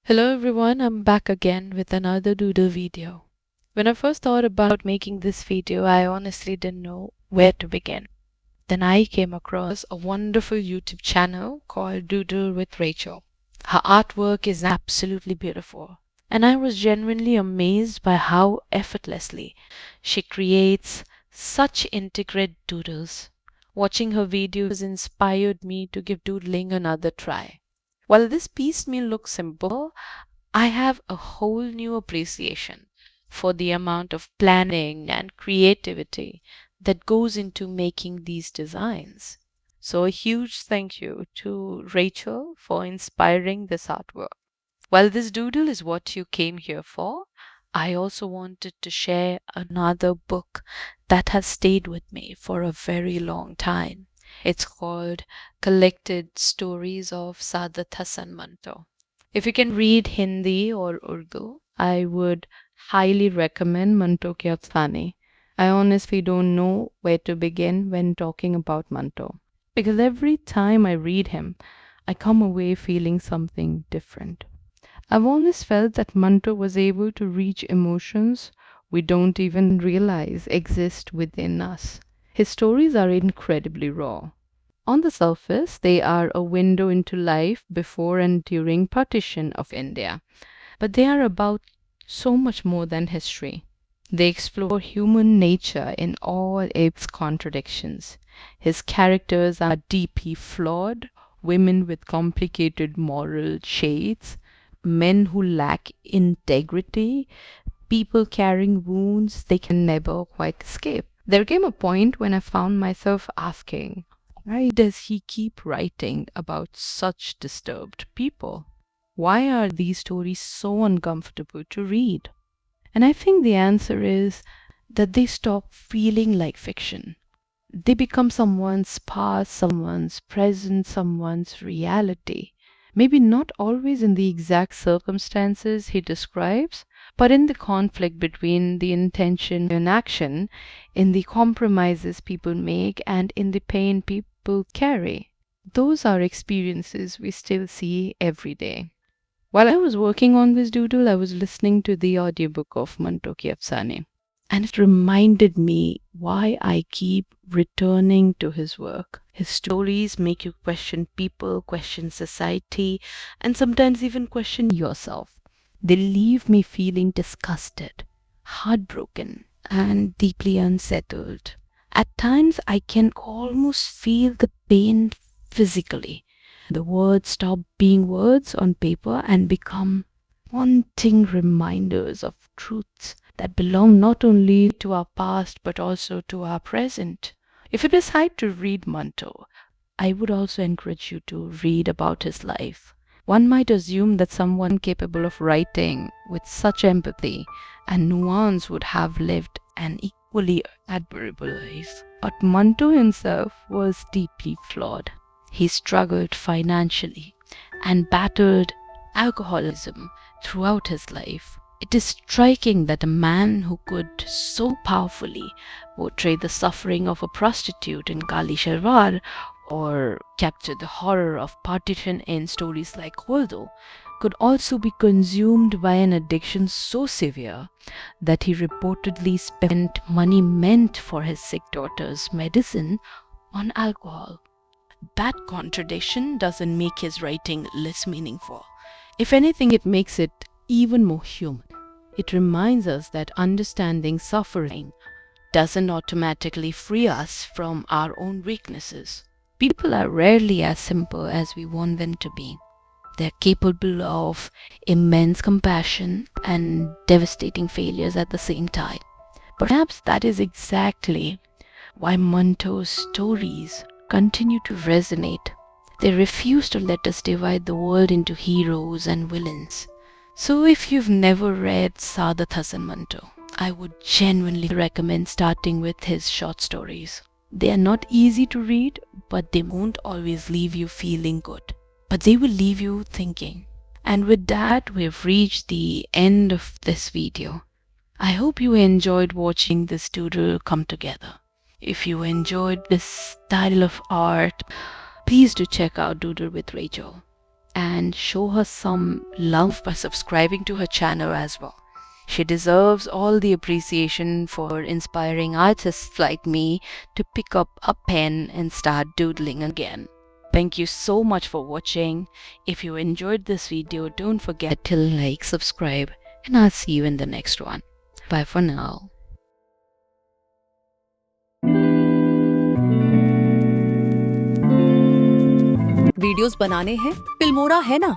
Hello everyone, I'm back again with another Doodle video. When I first thought about making this video, I honestly didn't know where to begin. Then I came across a wonderful YouTube channel called Doodle with Rachel. Her artwork is absolutely beautiful, and I was genuinely amazed by how effortlessly she creates such intricate doodles. Watching her videos inspired me to give doodling another try. While this piece may look simple, I have a whole new appreciation for the amount of planning and creativity that goes into making these designs. So, a huge thank you to Rachel for inspiring this artwork. While this doodle is what you came here for, I also wanted to share another book that has stayed with me for a very long time. It's called Collected Stories of Manto. If you can read Hindi or Urdu, I would highly recommend Manto Ki Afsane. I honestly don't know where to begin when talking about Manto because every time I read him, I come away feeling something different. I've always felt that Manto was able to reach emotions we don't even realize exist within us. His stories are incredibly raw. On the surface, they are a window into life before and during partition of India, but they are about so much more than history. They explore human nature in all its contradictions. His characters are deeply flawed, women with complicated moral shades, men who lack integrity, people carrying wounds they can never quite escape. There came a point when I found myself asking, why does he keep writing about such disturbed people? Why are these stories so uncomfortable to read? And I think the answer is that they stop feeling like fiction. They become someone's past, someone's present, someone's reality. Maybe not always in the exact circumstances he describes, but in the conflict between the intention and action, in the compromises people make, and in the pain people carry. Those are experiences we still see every day. While I was working on this doodle, I was listening to the audiobook of Manto Ki Afsane, and it reminded me why I keep returning to his work. His stories make you question people, question society, and sometimes even question yourself. They leave me feeling disgusted, heartbroken, and deeply unsettled. At times, I can almost feel the pain physically. The words stop being words on paper and become haunting reminders of truths that belong not only to our past but also to our present. If you decide to read Manto, I would also encourage you to read about his life. One might assume that someone capable of writing with such empathy and nuance would have lived an equally admirable life. But Manto himself was deeply flawed. He struggled financially and battled alcoholism throughout his life. It is striking that a man who could so powerfully portray the suffering of a prostitute in Kali Shalwar or capture the horror of partition in stories like Holdo could also be consumed by an addiction so severe that he reportedly spent money meant for his sick daughter's medicine on alcohol. That contradiction doesn't make his writing less meaningful. If anything, it makes it even more human. It reminds us that understanding suffering doesn't automatically free us from our own weaknesses. People are rarely as simple as we want them to be. They're capable of immense compassion and devastating failures at the same time. Perhaps that is exactly why Manto's stories continue to resonate. They refuse to let us divide the world into heroes and villains. So if you've never read Saadat Hasan Manto, I would genuinely recommend starting with his short stories. They are not easy to read, but they won't always leave you feeling good. But they will leave you thinking. And with that, we've reached the end of this video. I hope you enjoyed watching this doodle come together. If you enjoyed this style of art, please do check out Doodle with Rachel. and show her some love by subscribing to her channel as well. She deserves all the appreciation for inspiring artists like me to pick up a pen and start doodling again. Thank you so much for watching. If you enjoyed this video, don't forget to like, subscribe, and I'll see you in the next one. Bye for now. Videos बनाने हैं, Filmora है ना।